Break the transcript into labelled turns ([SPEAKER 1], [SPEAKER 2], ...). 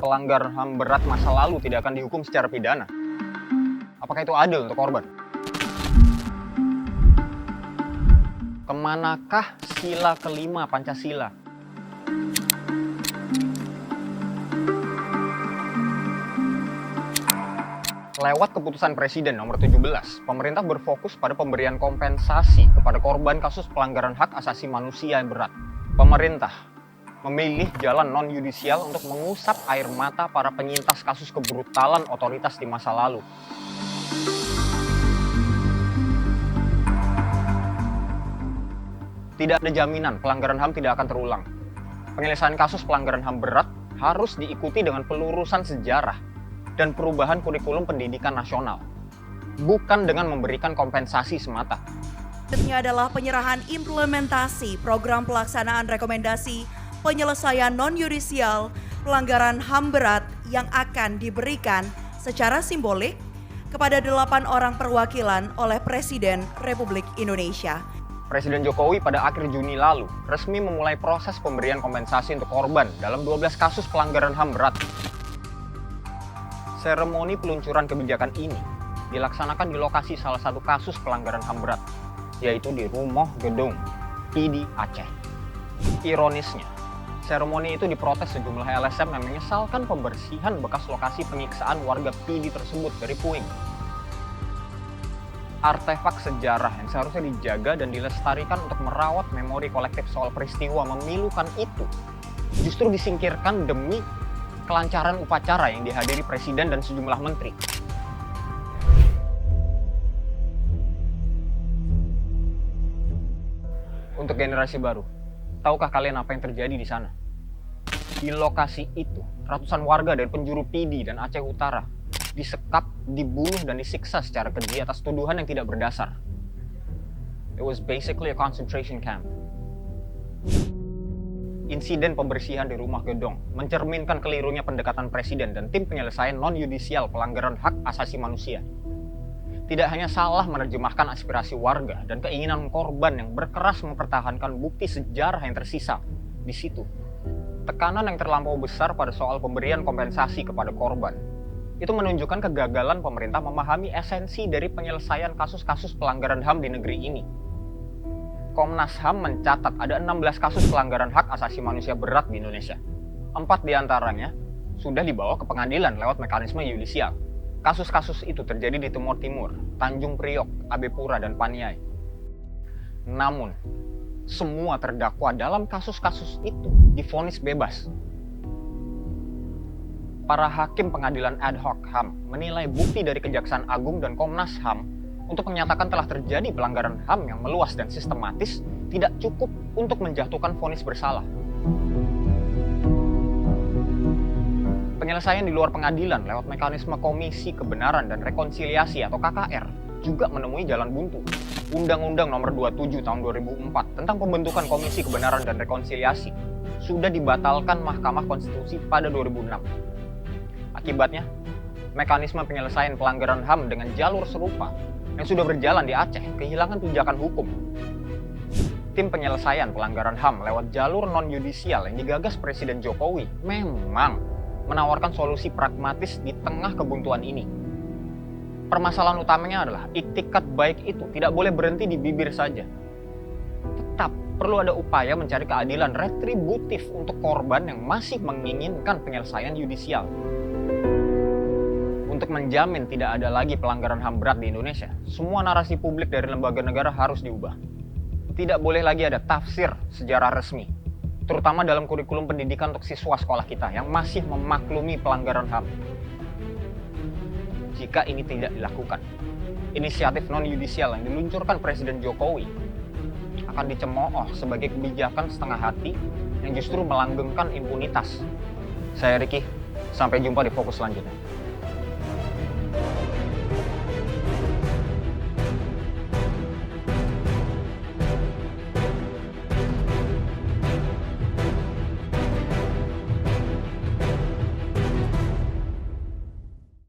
[SPEAKER 1] pelanggar HAM berat masa lalu tidak akan dihukum secara pidana? Apakah itu adil untuk korban? Kemanakah sila kelima Pancasila? Lewat keputusan Presiden nomor 17, pemerintah berfokus pada pemberian kompensasi kepada korban kasus pelanggaran hak asasi manusia yang berat. Pemerintah memilih jalan non-yudisial untuk mengusap air mata para penyintas kasus kebrutalan otoritas di masa lalu. Tidak ada jaminan pelanggaran HAM tidak akan terulang. Penyelesaian kasus pelanggaran HAM berat harus diikuti dengan pelurusan sejarah dan perubahan kurikulum pendidikan nasional, bukan dengan memberikan kompensasi semata.
[SPEAKER 2] Selanjutnya adalah penyerahan implementasi program pelaksanaan rekomendasi penyelesaian non-yudisial pelanggaran HAM berat yang akan diberikan secara simbolik kepada 8 orang perwakilan oleh Presiden Republik Indonesia.
[SPEAKER 1] Presiden Jokowi pada akhir Juni lalu resmi memulai proses pemberian kompensasi untuk korban dalam 12 kasus pelanggaran HAM berat. Seremoni peluncuran kebijakan ini dilaksanakan di lokasi salah satu kasus pelanggaran HAM berat, yaitu di Rumah Gedung PD Aceh. Ironisnya, seremoni itu diprotes sejumlah LSM yang menyesalkan pembersihan bekas lokasi penyiksaan warga PD tersebut dari puing. Artefak sejarah yang seharusnya dijaga dan dilestarikan untuk merawat memori kolektif soal peristiwa memilukan itu justru disingkirkan demi kelancaran upacara yang dihadiri Presiden dan sejumlah menteri. Untuk generasi baru, tahukah kalian apa yang terjadi di sana? Di lokasi itu, ratusan warga dari penjuru PD dan Aceh Utara disekap, dibunuh, dan disiksa secara keji atas tuduhan yang tidak berdasar. It was basically a concentration camp. Insiden pembersihan di Rumah Gedung mencerminkan kelirunya pendekatan Presiden dan tim penyelesaian non-yudisial pelanggaran hak asasi manusia. Tidak hanya salah menerjemahkan aspirasi warga dan keinginan korban yang berkeras mempertahankan bukti sejarah yang tersisa di situ. Tekanan yang terlampau besar pada soal pemberian kompensasi kepada korban itu menunjukkan kegagalan pemerintah memahami esensi dari penyelesaian kasus-kasus pelanggaran HAM di negeri ini. Komnas HAM mencatat ada 16 kasus pelanggaran hak asasi manusia berat di Indonesia. 4 diantaranya sudah dibawa ke pengadilan lewat mekanisme yudisial. Kasus-kasus itu terjadi di Timur Timur, Tanjung Priok, Abe Pura, dan Paniai. Namun, semua terdakwa dalam kasus-kasus itu divonis bebas. Para hakim pengadilan ad hoc HAM menilai bukti dari Kejaksaan Agung dan Komnas HAM untuk menyatakan telah terjadi pelanggaran HAM yang meluas dan sistematis tidak cukup untuk menjatuhkan vonis bersalah. Penyelesaian di luar pengadilan lewat mekanisme Komisi Kebenaran dan Rekonsiliasi atau KKR juga menemui jalan buntu. Undang-Undang Nomor 27 Tahun 2004 tentang pembentukan Komisi Kebenaran dan Rekonsiliasi sudah dibatalkan Mahkamah Konstitusi pada 2006. Akibatnya, mekanisme penyelesaian pelanggaran HAM dengan jalur serupa yang sudah berjalan di Aceh kehilangan pijakan hukum. Tim penyelesaian pelanggaran HAM lewat jalur non-yudisial yang digagas Presiden Jokowi memang menawarkan solusi pragmatis di tengah kebuntuan ini. Permasalahan utamanya adalah iktikat baik itu tidak boleh berhenti di bibir saja. Tetap perlu ada upaya mencari keadilan retributif untuk korban yang masih menginginkan penyelesaian yudisial. Untuk menjamin tidak ada lagi pelanggaran HAM berat di Indonesia, semua narasi publik dari lembaga negara harus diubah. Tidak boleh lagi ada tafsir sejarah resmi, terutama dalam kurikulum pendidikan untuk siswa sekolah kita yang masih memaklumi pelanggaran HAM. Jika ini tidak dilakukan, inisiatif non-yudisial yang diluncurkan Presiden Jokowi akan dicemooh sebagai kebijakan setengah hati yang justru melanggengkan impunitas. Saya Ricky, sampai jumpa di Fokus selanjutnya.